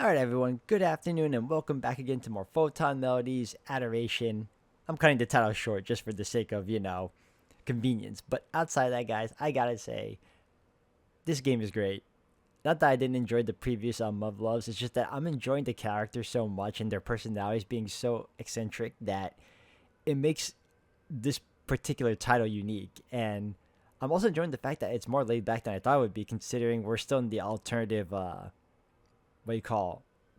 Alright everyone, good afternoon and welcome back again to more Photonmelodies Adoration. I'm cutting the title short just for the sake of, convenience. But outside of that, guys, I gotta say, this game is great. Not that I didn't enjoy the previous Muv-Luvs, it's just that I'm enjoying the characters so much and their personalities being so eccentric that it makes this particular title unique. And I'm also enjoying the fact that it's more laid back than I thought it would be, considering we're still in the alternative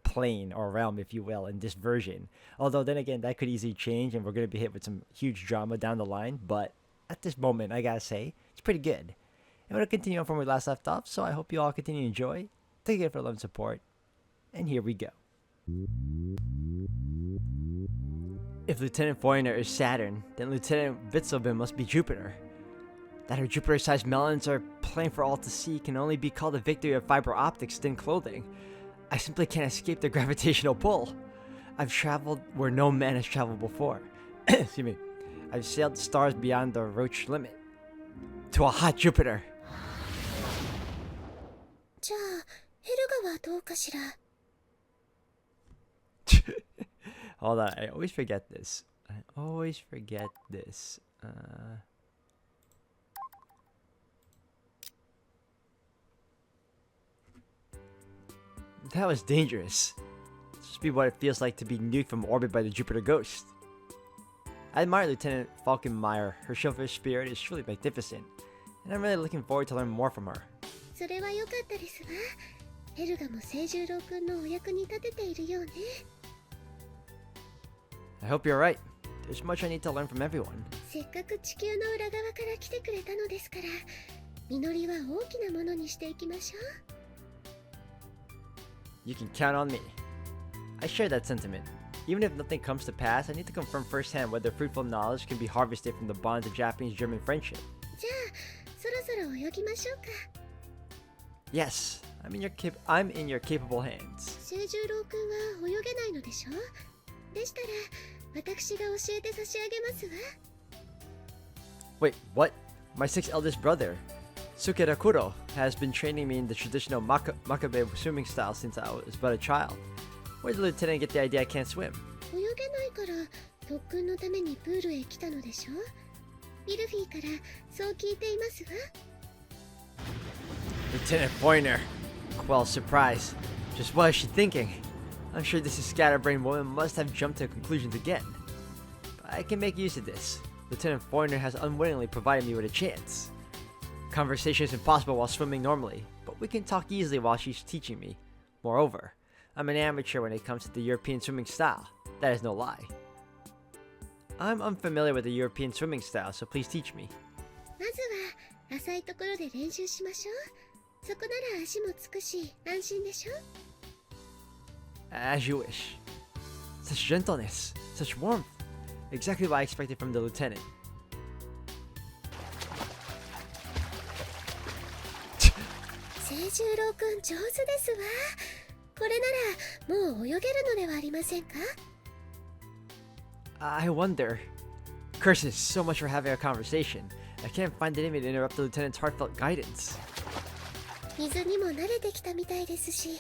plane or realm, if you will, in this version. Although then again, that could easily change and we're going to be hit with some huge drama down the line. But at this moment, I gotta say, it's pretty good. I'm going to continue on from where we last left off, so I hope you all continue to enjoy. Thank you for love and support. And here we go. If Lieutenant Foreigner is Saturn, then Lieutenant Witzleben must be Jupiter. That her Jupiter-sized melons are plain for all to see can only be called a victory of fiber optics thin clothing. I simply can't escape the gravitational pull. I've traveled where no man has traveled before. Excuse me. I've sailed stars beyond the Roche limit. To a hot Jupiter. じゃあ、ヘルガはどうかしら? Hold on, I always forget this. That was dangerous. This must be what it feels like to be nuked from orbit by the Jupiter Ghost. I admire Lieutenant Falkenmeyer. Her chivalrous spirit is truly magnificent, and I'm really looking forward to learn more from her. それは良かったですわ。ヘルガも清十郎君のお役に立てているようね。I hope you're right. There's much I need to learn from everyone. せっかく地球の裏側から来てくれたのですから、実りは大きなものにしていきましょう。You can count on me. I share that sentiment. Even if nothing comes to pass, I need to confirm firsthand whether fruitful knowledge can be harvested from the bonds of Japanese-German friendship. じゃあ、そろそろ泳ぎましょうか。Yes, I'm in your capable hands. 清十郎君は泳げないのでしょ？でしたら、私が教えて差し上げますわ。Wait, what? My sixth eldest brother, Sukerakuro, has been training me in the traditional makabe swimming style since I was but a child. Where did the lieutenant get the idea I can't swim? 泳げないから特訓のためにプールへ来たのでしょ？ミルフィーからそう聞いていますわ。Lieutenant Foreigner. Well, surprise. Just what is she thinking? I'm sure this scatterbrained woman must have jumped to conclusions again. But I can make use of this. Lieutenant Foreigner has unwittingly provided me with a chance. Conversation is impossible while swimming normally, but we can talk easily while she's teaching me. Moreover, I'm an amateur when it comes to the European swimming style. That is no lie. I'm unfamiliar with the European swimming style, so please teach me. まずは浅いところで練習しましょう。そこなら足もつくし安心でしょ？ As you wish. Such gentleness, such warmth. Exactly what I expected from the lieutenant. 清十郎君上手ですわ。これならもう泳げるのではありませんか？ I wonder. Curses, so much for having a conversation. I can't find it in me to interrupt the lieutenant's heartfelt guidance. 水にも慣れてきたみたいですし、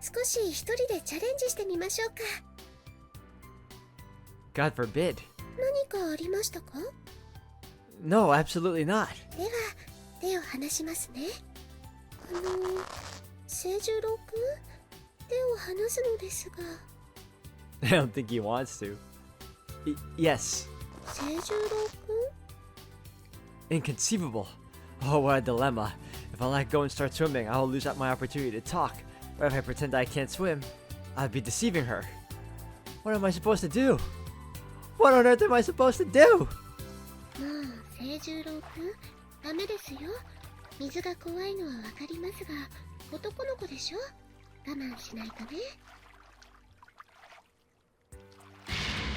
少し一人でチャレンジしてみましょうか。 God forbid. 何かありましたか？ No, absolutely not. では手を離しますね。清十郎君、手を離すのですが。 I don't think he wants to. Yes. 清十郎君？ Inconceivable. Oh, what a dilemma. If I let go and start swimming, I will lose out my opportunity to talk. But if I pretend I can't swim, I'd be deceiving her. What am I supposed to do? What on earth am I supposed to do? もう清十郎君、ダメですよ。水が怖いのはわかりますが、男の子でしょ？我慢しないとね。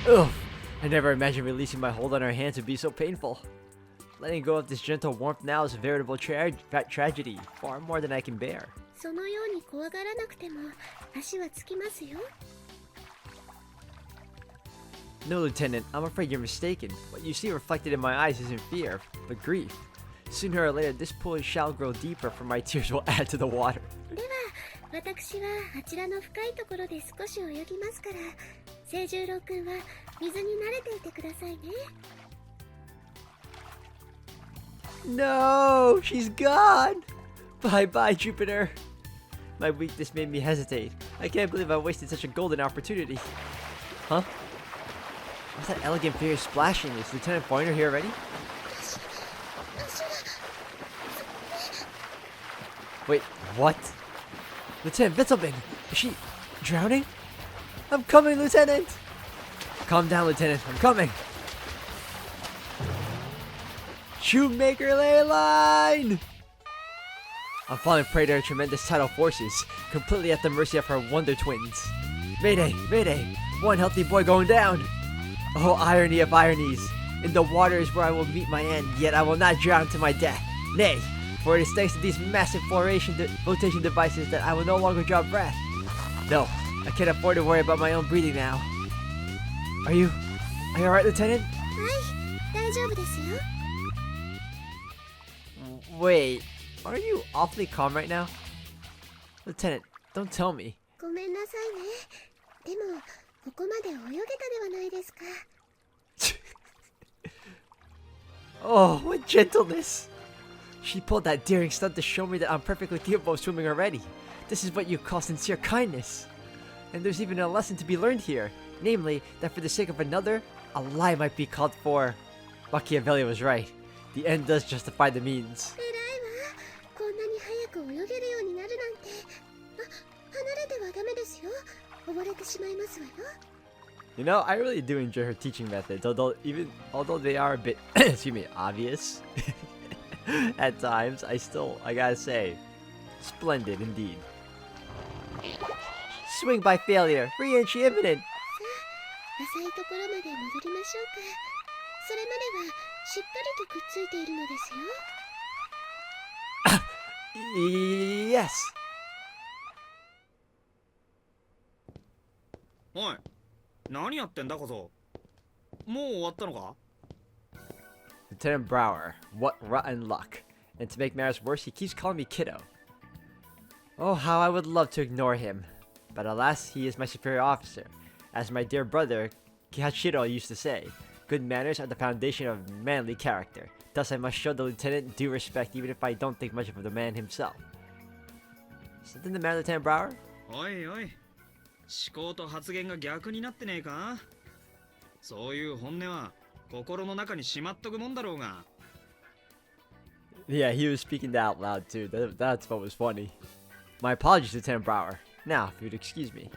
Ugh. I never imagined releasing my hold on her hands would be so painful. Letting go of this gentle warmth now is a veritable tragedy, far more than I can bear. そのように怖がらなくても足はつきますよ。 No, Lieutenant, I'm afraid you're mistaken. What you see reflected in my eyes isn't fear, but grief. Sooner or later, this pool shall grow deeper, for my tears will add to the water. では、私私はあちらの深いところで少し泳ぎますから、清十郎くんは水に慣れていてくださいね。 No, she's gone. Bye bye, Jupiter. My weakness made me hesitate. I can't believe I wasted such a golden opportunity. Huh? What's that elegant figure splashing? Is Lieutenant Boyner here already? Wait, what? Lieutenant Witzelman, is she drowning? I'm coming, Lieutenant! Calm down, Lieutenant, I'm coming! Shoemaker ley line! I'm falling prey to her tremendous tidal forces, completely at the mercy of her wonder twins. Mayday, mayday, one healthy boy going down! Oh, irony of ironies! In the water is where I will meet my end, yet I will not drown to my death. Nay, for it is thanks to these massive flotation devices that I will no longer draw breath. No, I can't afford to worry about my own breathing now. Are you alright, Lieutenant? はい、大丈夫ですよ。 Wait, aren't you awfully calm right now? Lieutenant, don't tell me. ごめんなさいね。でもここまで泳げたではないですか。 Oh, what gentleness! She pulled that daring stunt to show me that I'm perfectly capable of swimming already. This is what you call sincere kindness. And there's even a lesson to be learned here. Namely, that for the sake of another, a lie might be called for. Machiavelli was right. The end does justify the means. 偉いわ。こんなに早く泳げるようになるなんて。離れてはダメですよ。溺れてしまいますわよ。 You know, I really do enjoy her teaching methods, although they are a bit, excuse me, obvious at times. I gotta say, splendid indeed. Swing by failure, re-entry imminent. 浅いところまで戻りましょうか。それまではしっかりとくっついているのですよ。Yes. おい、何やってんだ小僧。もう終わったのか？ Lieutenant Brower, what rotten luck. And to make matters worse, he keeps calling me kiddo. Oh, how I would love to ignore him. But alas, he is my superior officer. As my dear brother Kihachiro used to say, good manners are the foundation of manly character. Thus I must show the lieutenant due respect even if I don't think much of the man himself. Something the matter, Lieutenant Brower? おいおい、思考と発言が逆になってねえか？そういう本音は心の中にしまっとくもんだろうが。Yeah, he was speaking that out loud too. That's what was funny. My apologies, Lieutenant Brower. Now, if you'd excuse me.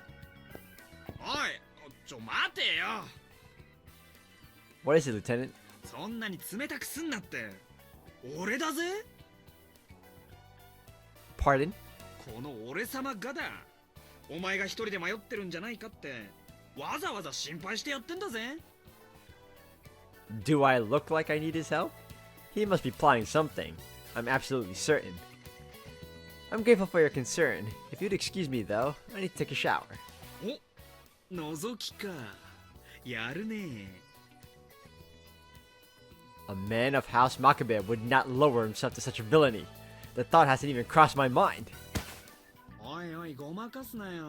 おい、待てよ。What is it, Lieutenant? そんなに冷たくすんなって。俺だぜ。Pardon? この俺様がだ。お前が一人で迷ってるんじゃないかってわざわざ心配してやってんだぜ。 Do I look like I need his help? He must be plotting something. I'm absolutely certain. I'm grateful for your concern. If you'd excuse me, though, I need to take a shower. お、覗きか。やるね。 A man of House Makabe would not lower himself to such villainy. The thought hasn't even crossed my mind. おいおい、ごまかすなよ。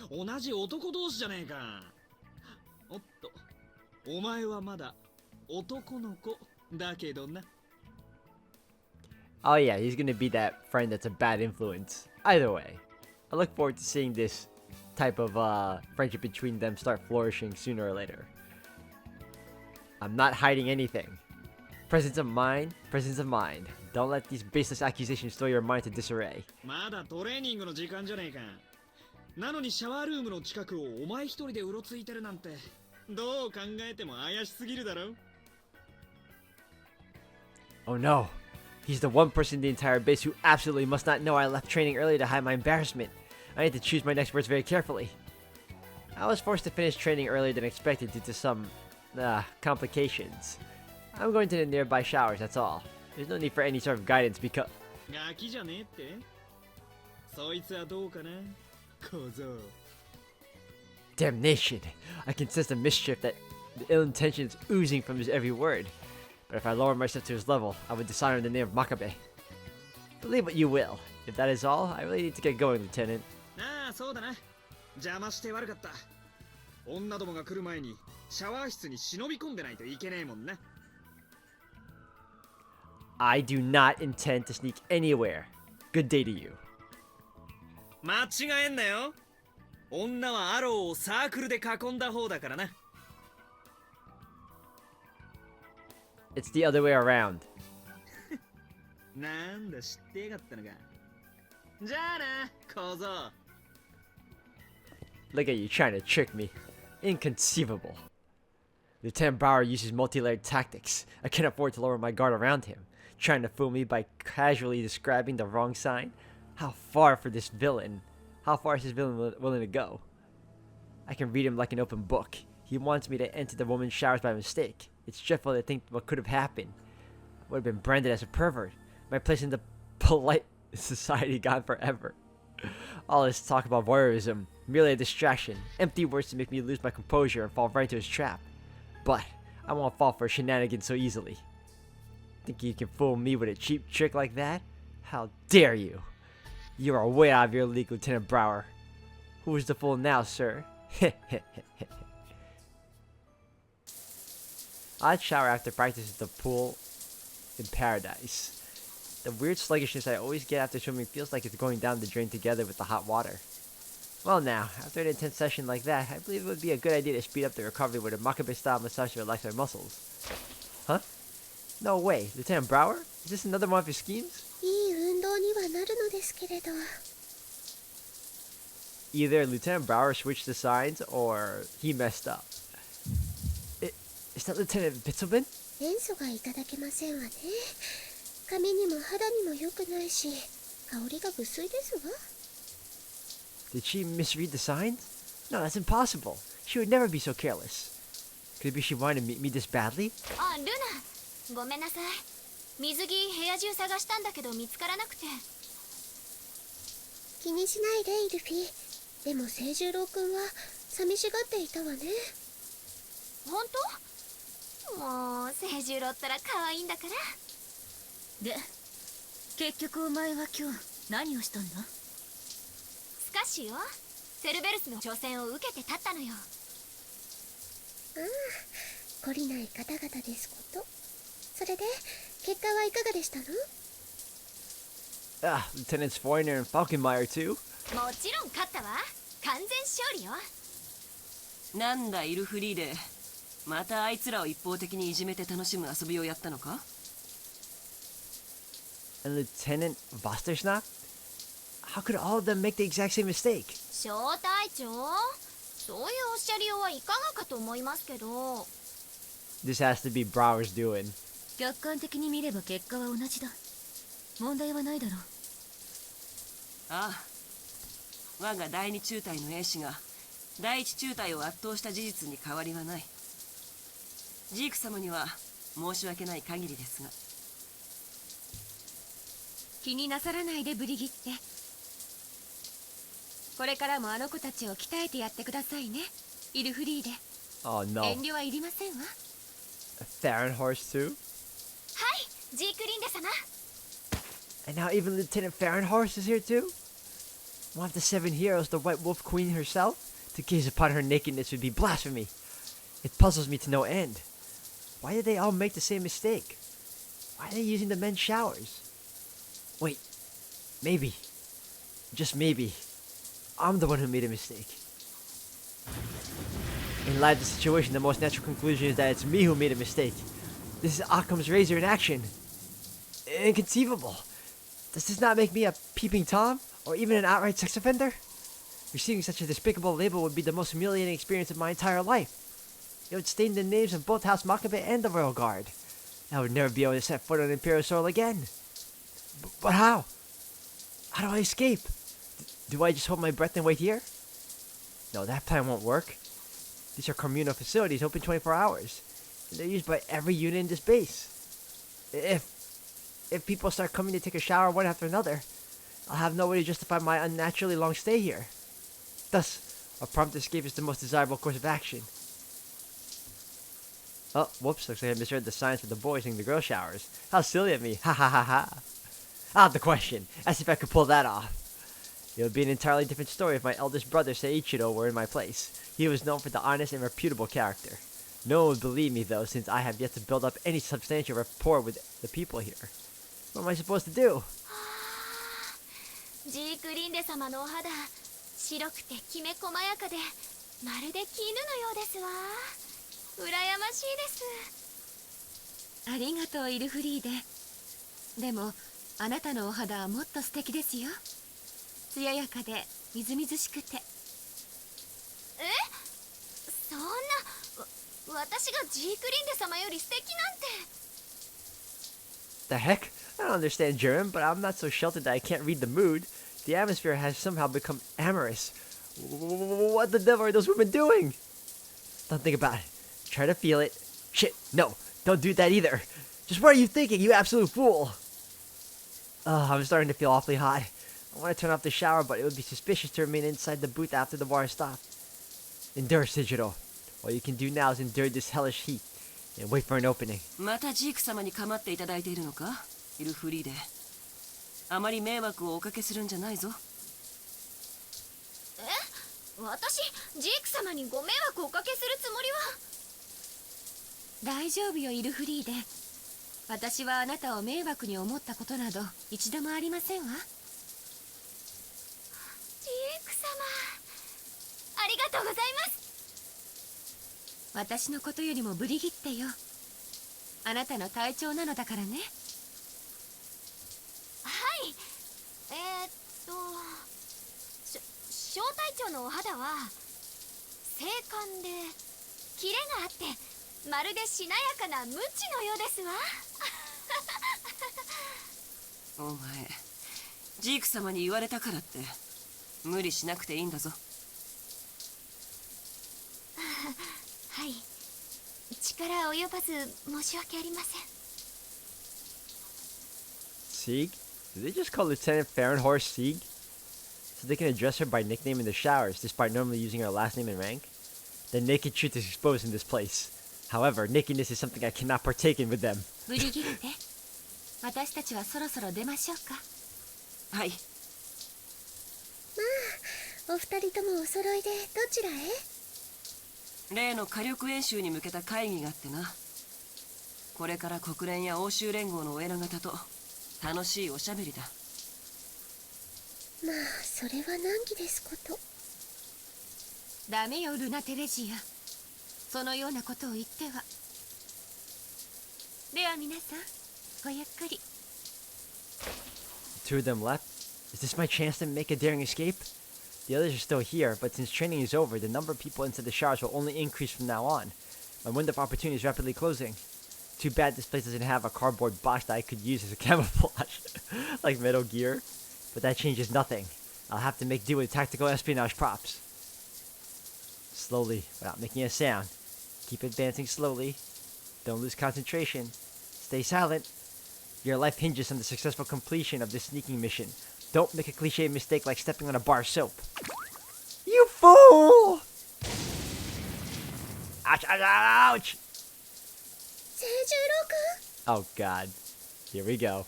同じ男同士じゃねえか。おっと、お前はまだ男の子だけどな。 Oh yeah, he's gonna be that friend that's a bad influence. Either way, I look forward to seeing this type of friendship between them start flourishing sooner or later. I'm not hiding anything. Presence of mind, presence of mind. Don't let these baseless accusations throw your mind to disarray. まだトレーニングの時間じゃねえか。なのにシャワールームの近くをお前一人でうろついてるなんて、どう考えても怪しすぎるだろ。 Oh no. He's the one person in the entire base who absolutely must not know I left training early to hide my embarrassment. I need to choose my next words very carefully. I was forced to finish training earlier than expected due to some, complications. I'm going to the nearby showers, that's all. There's no need for any sort of guidance because... ガキじゃねえって？そいつはどうかな、小僧。 Damnation! I can sense the mischief that the ill intention is oozing from his every word. But if I lower myself to his level, I would dishonor the name of Makabe. Believe what you will. If that is all, I really need to get going, Lieutenant. ああそうだな。邪魔して悪かった。女どもが来る前にシャワー室に忍び込んでないといけねえもんな。I do not intend to sneak anywhere. Good day to you. 間違えんなよ。女はアローをサークルで囲んだ方だからな。It's the other way around. なんだ知ってやがったのか。じゃあな、小僧。Look at you trying to trick me. Inconceivable. Lieutenant Brower uses multi-layered tactics. I can't afford to lower my guard around him. Trying to fool me by casually describing the wrong sign? How far is this villain willing to go? I can read him like an open book. He wants me to enter the woman's showers by mistake. It's dreadful to think what could have happened. I would have been branded as a pervert. My place in the polite society gone forever. All this talk about voyeurism, merely a distraction, empty words to make me lose my composure and fall right into his trap. But I won't fall for shenanigans so easily. Think you can fool me with a cheap trick like that? How dare you! You are way out of your league, Lieutenant Brower. Who is the fool now, sir? I'd shower after practice at the pool in paradise. The weird sluggishness I always get after swimming feels like it's going down the drain together with the hot water. Well now, after an intense session like that, I believe it would be a good idea to speed up the recovery with a Makabe-style massage to relax my muscles. Huh? No way. Lieutenant Brower? Is this another one of your schemes? いい運動にはなるのですけれど。 Either Lieutenant Brower switched the signs, or he messed up. Is that Lieutenant Bitzelman? 塩素がいただけませんわね。髪にも肌にも良くないし、香りが無水ですわ。 Did she misread the signs? No, that's impossible. She would never be so careless. Could it be she wanted to meet me this badly? あ、ルナ、ごめんなさい。水着部屋中探したんだけど見つからなくて。気にしないでイルフィ。でも清十郎くんは寂しがっていたわね。本当？もう清十郎ったら可愛いんだから。で、結局お前は今日何をしたんだ？スカッシュよ。セルベルスの挑戦を受けて立ったのよ。ああ、懲りない方々ですこと。それで結果はいかがでしたの？ Lieutenants Foyner and Falkenmeyer too? もちろん勝ったわ。完全勝利よ。なんだイルフリーデ、またあいつらを一方的にいじめて楽しむ遊びをやったのか？ And Lieutenant Vosterschnack? How could all of them make the exact same mistake? 小隊長、そういうおっしゃりようはいかがかと思いますけど。This has to be Brower's doing. 客観的に見れば結果は同じだ。問題はないだろう。ああ、我が第二中隊の兵士が第一中隊を圧倒した事実に変わりはない。ジーク様には申し訳ない限りですが。気になさらないでブリギッテ。これからもあの子たちを鍛えてやってくださいね、イルフリーデ。 Oh no. 遠慮はいりませんわ。Farrenhorst too? はい、ジークリンデ様。 And now even Lieutenant Farrenhorst is here too? One of the 7 heroes, the White Wolf Queen herself? To gaze upon her nakedness would be blasphemy. It puzzles me to no end. Why did they all make the same mistake? Why are they using the men's showers? Wait, maybe, just maybe, I'm the one who made a mistake. In light of the situation, the most natural conclusion is that it's me who made a mistake. This is Occam's razor in action. Inconceivable. Does this not make me a peeping Tom, or even an outright sex offender? Receiving such a despicable label would be the most humiliating experience of my entire life. It would stain the names of both House Makabe and the Royal Guard. I would never be able to set foot on Imperial soil again. But how? How do I escape? Do I just hold my breath and wait here? No, that plan won't work. These are communal facilities open 24 hours, and they're used by every unit in this base. If people start coming to take a shower one after another, I'll have no way to justify my unnaturally long stay here. Thus, a prompt escape is the most desirable course of action. Oh, whoops, looks like I misread the signs for the boys in the girl showers. How silly of me. Ha ha ha ha. Out of the question. As if I could pull that off. It would be an entirely different story if my eldest brother Seiichiro were in my place. He was known for the honest and reputable character. No one would believe me though, since I have yet to build up any substantial rapport with the people here. What am I supposed to do? ジークリンデ様のお肌、白くてきめ細やかでまるで絹のようですわ。羨ましいです。ありがとうイルフリーデ。でもあなたのお肌はもっと素敵ですよ。艶やかでみずみずしくて。え、そんな、私がジークリンデ様より素敵なんて。The heck? I don't understand German, but I'm not so sheltered that I can't read the mood. The atmosphere has somehow become amorous. What the devil are those women doing? Don't think about it. Try to feel it. Shit, no, don't do that either. Just what are you thinking, you absolute fool? I'm starting to feel awfully hot. I want to turn off the shower, but it would be suspicious to remain inside the booth after the water stopped. Endure, Sejiro. All you can do now is endure this hellish heat and wait for an opening. またジーク様に構っていただいているのか、イルフリーデ。あまり迷惑をおかけするんじゃないぞ。え、私ジーク様にご迷惑をおかけするつもりは。大丈夫よイルフリーデ。私はあなたを迷惑に思ったことなど一度もありませんわ。ジーク様、ありがとうございます。私のことよりもブリギッテよ。あなたの隊長なのだからね。はい、小隊長のお肌は精悍でキレがあってまるでしなやかな無知のようですわ。お前ジーク様に言われたからって無理しなくていいんだぞ。はい、力及ばず申し訳ありません。Sieg? Did they just call Lieutenant Fahrenhorst Sieg? So they can address her by nickname in the showers, despite normally using her last name and rank? The naked truth is exposed in this place. However, nakedness is something I cannot partake in with them. ブリギッテ、私たちはそろそろ出ましょうか。はい。お二人ともお揃いでどちらへ？例の火力演習に向けた会議があってな。これから国連や欧州連合のお偉方と楽しいおしゃべりだ。まあそれは難儀ですこと。ダメよルナテレジア。そのようなことを言っては。では皆さんごゆっくり。 Two of them left. Is this my chance to make a daring escape? The others are still here, but since training is over, the number of people inside the showers will only increase from now on. My window of opportunity is rapidly closing. Too bad this place doesn't have a cardboard box that I could use as a camouflage, like Metal Gear. But that changes nothing. I'll have to make do with tactical espionage props. Slowly, without making a sound. Keep advancing slowly. Don't lose concentration. Stay silent. Your life hinges on the successful completion of this sneaking mission. Don't make a cliche mistake like stepping on a bar of soap. You fool! Ouch, ouch, ouch! 清十郎 Oh god. Here we go.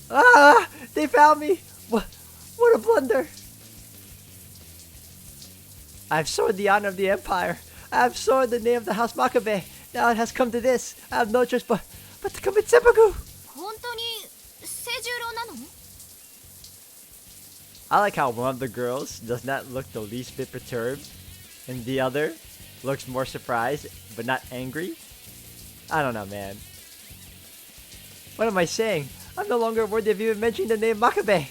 Ah! They found me! What a blunder! I've sworn the honor of the Empire. I have sworn the name of the House Makabe. Now it has come to this. I have no choice but to commit seppuku! 本当に清十郎なの？ I like how one of the girls does not look the least bit perturbed, and the other looks more surprised, but not angry. I don't know, man. What am I saying? I'm no longer worthy of even mentioning the name Makabe.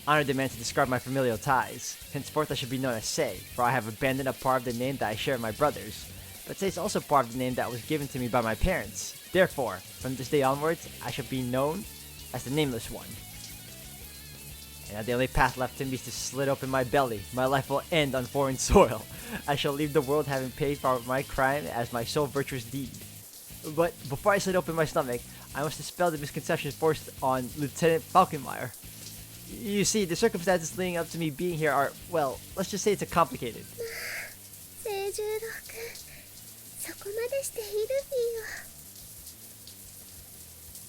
Honor demands to describe my familial ties. Henceforth I should be known as Sei, for I have abandoned a part of the name that I share with my brothers. But Sei is also part of the name that was given to me by my parents. Therefore, from this day onwards, I shall be known as the Nameless One. And now the only path left to me is to slit open my belly. My life will end on foreign soil. I shall leave the world having paid for my crime as my sole virtuous deed. But before I slit open my stomach, I must dispel the misconceptions forced on Lieutenant Falkenmeyer. You see, the circumstances leading up to me being here are, well, let's just say it's complicated. 清十郎君、そこまでしているびよ。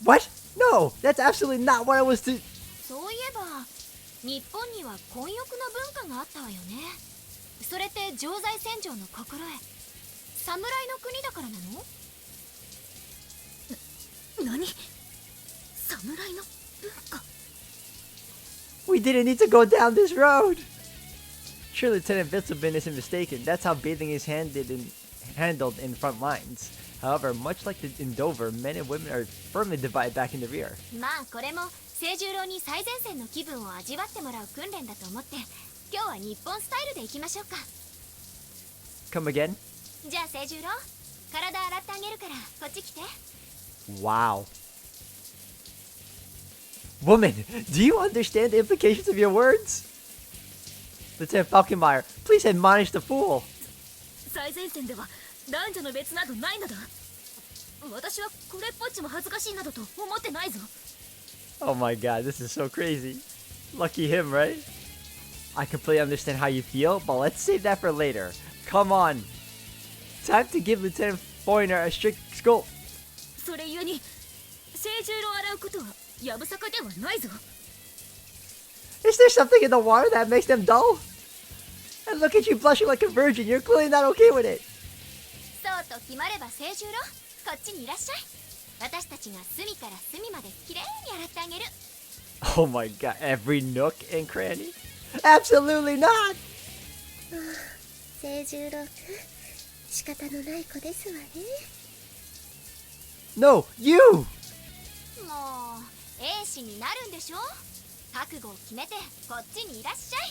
What? No, that's absolutely not what I was to... そういえば日本には混浴の文化があったわよね。それって常在戦場の心得、侍の国だからなの？何？侍の文化。 We didn't need to go down this road! Sure, Lieutenant Vitzelbin isn't mistaken. That's how bathing is handled in front lines. However, much like in Dover, men and women are firmly divided back in the rear. まあこれも清十郎に最前線の気分を味わってもらう訓練だと思って、今日は日本スタイルでいきましょうか。 Come again? じゃあ清十郎、体洗ってあげるからこっち来て。 Wow. Woman, do you understand the implications of your words? Lieutenant Falkenmeyer, please admonish the fool. 最前線では男女の別などないのだ。私はこれっぽっちも恥ずかしいなどと思ってないぞ。 Oh my god, this is so crazy. Lucky him, right? I completely understand how you feel, but let's save that for later. Come on. Time to give Lieutenant Foyner a strict scope. それゆえに清十郎を洗うことはやぶさかではないぞ。 Is there something in the water that makes them dull? And look at you blushing like a virgin. You're clearly not okay with it. そうと決まれば清十郎、こっちにいらっしゃい。私たちが隅から隅まできれいに洗ってあげる。 Oh my god, every nook and cranny? Absolutely not! 清十郎くん、仕方のない子ですわね。 No, you! もう英士になるんでしょ。覚悟を決めてこっちにいらっしゃい。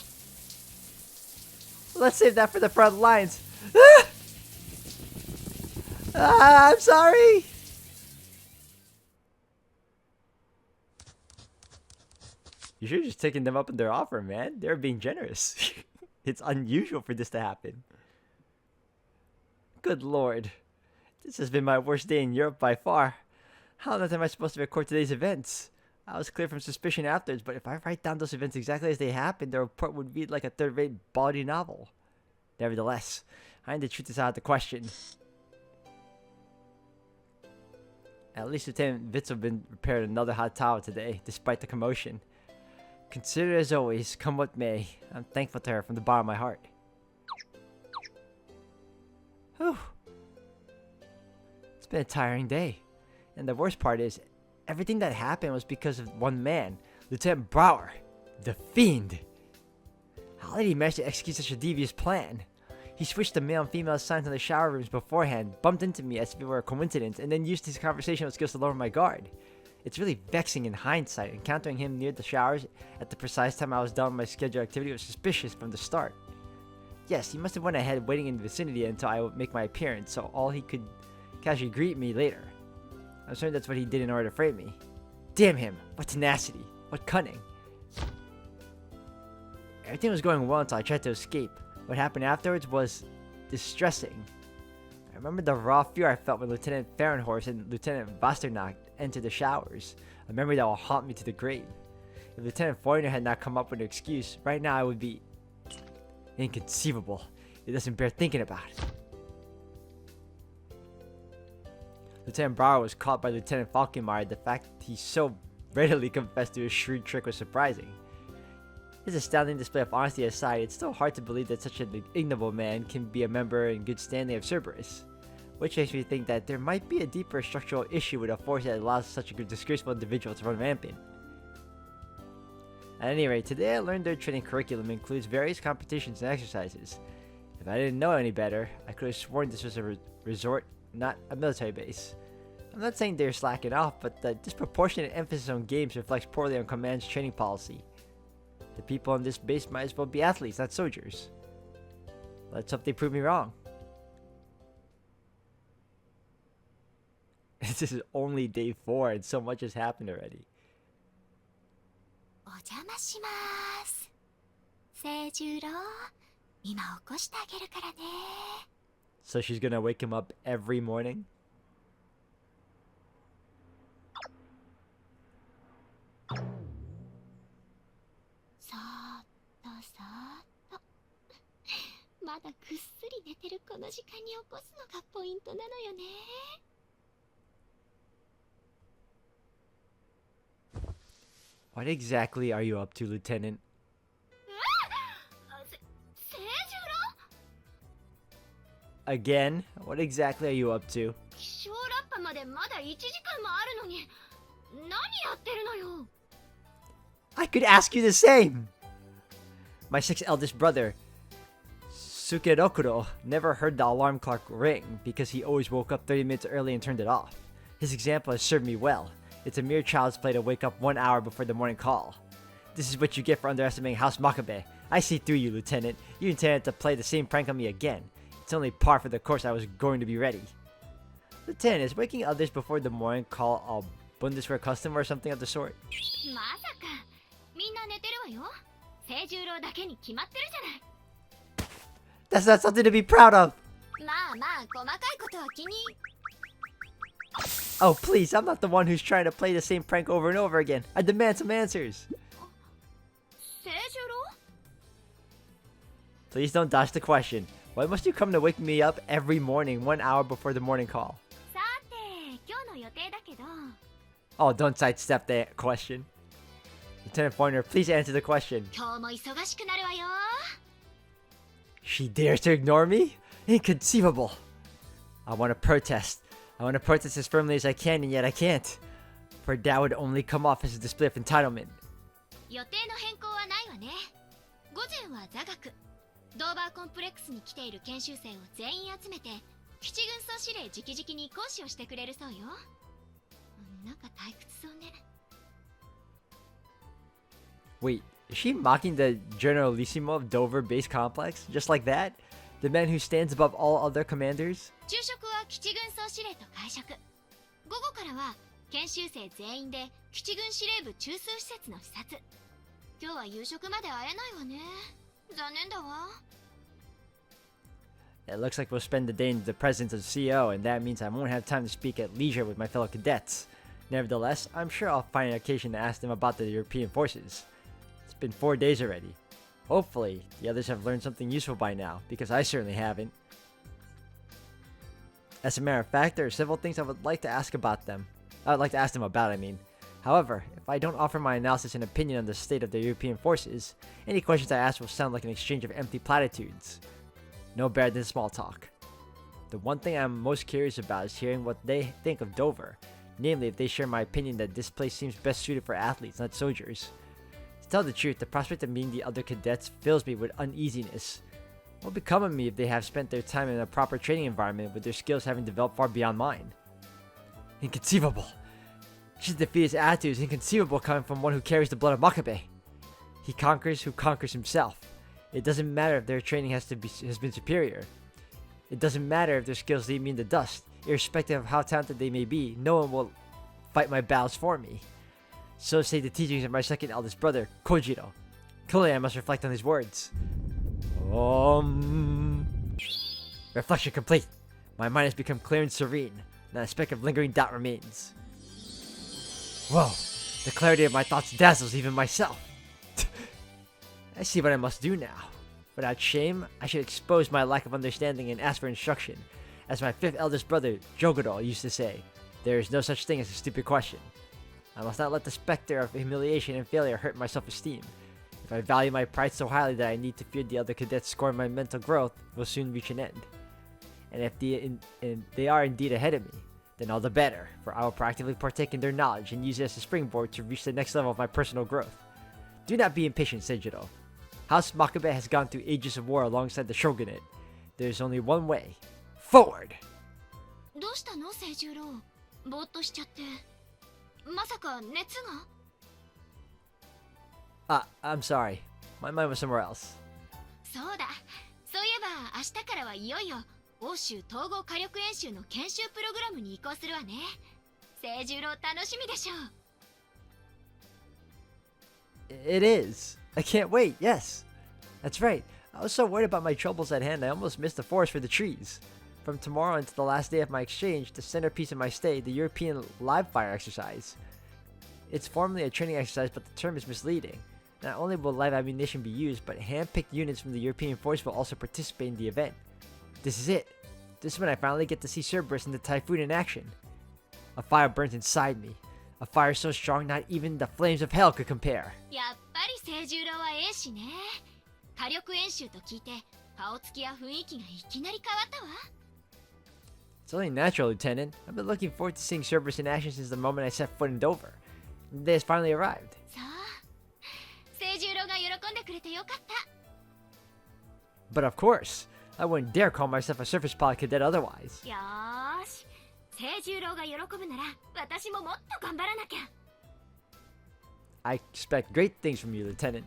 Let's save that for the front lines. I'm sorry! You should have just taken them up on their offer, man. They're being generous. It's unusual for this to happen. Good lord. This has been my worst day in Europe by far. How on earth am I supposed to record today's events? I was clear from suspicion afterwards, but if I write down those events exactly as they happened, the report would read like a third-rate bawdy novel. Nevertheless, I need to treat this out of the question. At least Lieutenant Vitzelbin prepared another hot towel today, despite the commotion. Consider it as always, come what may. I'm thankful to her from the bottom of my heart. Whew. It's been a tiring day. And the worst part is, everything that happened was because of one man, Lieutenant Brower, the Fiend. How did he manage to execute such a devious plan? He switched the male and female signs in the shower rooms beforehand, bumped into me as if it were a coincidence, and then used his conversational skills to lower my guard. It's really vexing in hindsight. Encountering him near the showers at the precise time I was done with my scheduled activity was suspicious from the start. Yes, he must have went ahead waiting in the vicinity until I would make my appearance, so all he could casually greet me later. I'm certain that's what he did in order to frame me. Damn him! What tenacity! What cunning! Everything was going well until I tried to escape. What happened afterwards was distressing. I remember the raw fear I felt when Lieutenant Fahrenhorst and Lieutenant Vasternack entered the showers, a memory that will haunt me to the grave. If Lieutenant Foyner had not come up with an excuse, right now I would be... inconceivable. It doesn't bear thinking about. Lieutenant Brower was caught by Lieutenant Falkenmeyer. The fact he so readily confessed to his shrewd trick was surprising. His astounding display of honesty aside, it's still hard to believe that such an ignoble man can be a member in good standing of Cerberus. Which makes me think that there might be a deeper structural issue with a force that allows such a disgraceful individual to run rampant. At any rate, today I learned their training curriculum includes various competitions and exercises. If I didn't know any better, I could have sworn this was a resort, not a military base. I'm not saying they're slacking off, but the disproportionate emphasis on games reflects poorly on Command's training policy. The people on this base might as well be athletes, not soldiers. Let's hope they prove me wrong. This is only day 4 and so much has happened already. お邪魔します。清十郎、今起こしてあげるからね。 So she's gonna wake him up every morning? さーっとさーっと。まだぐっすり寝てるこの時間に起こすのがポイントなのよね。What exactly are you up to, Lieutenant? again? What exactly are you up to? 気象ラッパまでまだ1時間もあるのに何やってるのよ。 I could ask you the same! My sixth eldest brother, Sukerokuro, never heard the alarm clock ring because he always woke up 30 minutes early and turned it off. His example has served me well. It's a mere child's play to wake up 1 hour before the morning call. This is what you get for underestimating House Makabe. I see through you, Lieutenant. You intended to play the same prank on me again. It's only par for the course. I was going to be ready. Lieutenant, is waking others before the morning call a Bundeswehr custom or something of the sort? まさかみんな寝てるわよ。清十郎だけに決まってるじゃない。 That's not something to be proud of! まあまあ細かいことは気に。 Oh, please, I'm not the one who's trying to play the same prank over and over again. I demand some answers. 清十郎 Please don't dodge the question. Why must you come to wake me up every morning 1 hour before the morning call? さて今日の予定だけど。 Oh, don't sidestep that question. Lieutenant Foreigner, please answer the question. 今日も忙しくなるわよ。 She dares to ignore me? Inconceivable. I want to protest. I want to protest as firmly as I can, and yet I can't. For that would only come off as a display of entitlement. 予定の変更はないわね。午前は座学。ドーバーコンプレックスに来ている研修生を全員集めて基地軍曹司令直々に講師をしてくれるそうよ。なんか退屈そうね。 Wait, is she mocking the Generalissimo of Dover Base Complex? Just like that? The man who stands above all other commanders? 昼食は基地軍曹司令と会食。午後からは研修生全員で基地軍司令部中枢施設の視察。今日は夕食まで会えないわね。残念だわ。 It looks like we'll spend the day in the presence of the CEO, and that means I won't have time to speak at leisure with my fellow cadets. Nevertheless, I'm sure I'll find an occasion to ask them about the European forces. It's been 4 days already. Hopefully, the others have learned something useful by now, because I certainly haven't. As a matter of fact, there are several things I would like to ask about them. I would like to ask them about, I mean. However, if I don't offer my analysis and opinion on the state of the European forces, any questions I ask will sound like an exchange of empty platitudes. No better than small talk. The one thing I'm most curious about is hearing what they think of Dover, namely if they share my opinion that this place seems best suited for athletes, not soldiers. To tell the truth, the prospect of meeting the other cadets fills me with uneasiness. What will become of me if they have spent their time in a proper training environment with their skills having developed far beyond mine? Inconceivable. His defeatist attitude is inconceivable coming from one who carries the blood of Makabe. He conquers who conquers himself. It doesn't matter if their training has been superior. It doesn't matter if their skills leave me in the dust. Irrespective of how talented they may be, no one will fight my battles for me. So say the teachings of my second eldest brother, Kojiro. Clearly I must reflect on his words. Reflection complete. My mind has become clear and serene. Not a speck of lingering doubt remains. Whoa, the clarity of my thoughts dazzles even myself. I see what I must do now. Without shame, I should expose my lack of understanding and ask for instruction. As my fifth eldest brother, Jogoro, used to say, there is no such thing as a stupid question. I must not let the specter of humiliation and failure hurt my self-esteem. If I value my pride so highly that I need to fear the other cadets scorn my mental growth, will soon reach an end. And if they are indeed ahead of me, then all the better, for I will proactively partake in their knowledge and use it as a springboard to reach the next level of my personal growth. Do not be impatient, Seijiro. House Makabe has gone through ages of war alongside the shogunate. There is only one way. Forward! どうしたの清十郎。ぼーっとしちゃって。まさか熱が I'm sorry. My mind was somewhere else. そうだ。そういえば明日からはいよいよ欧州統合火力演習の研修プログラムに移行するわね。清十郎楽しみでしょう。 It is. I can't wait, yes. That's right. I was so worried about my troubles at hand I almost missed the forest for the trees. From tomorrow until the last day of my exchange, the centerpiece of my stay, the European live fire exercise. It's formally a training exercise, but the term is misleading. Not only will live ammunition be used, but hand-picked units from the European force will also participate in the event. This is it. This is when I finally get to see Cerberus and the Typhoon in action. A fire burns inside me. A fire so strong not even the flames of hell could compare. やっぱり清十郎はええしね。火力演習と聞いて顔つきや雰囲気がいきなり変わったわ。It's only natural, Lieutenant. I've been looking forward to seeing Cerberus in action since the moment I set foot in Dover. The day has finally arrived. さあ清十郎が喜んでくれてよかった。 But of course, I wouldn't dare call myself a surface pod cadet otherwise. よーし清十郎が喜ぶなら私ももっと頑張らなきゃ。 I expect great things from you, Lieutenant.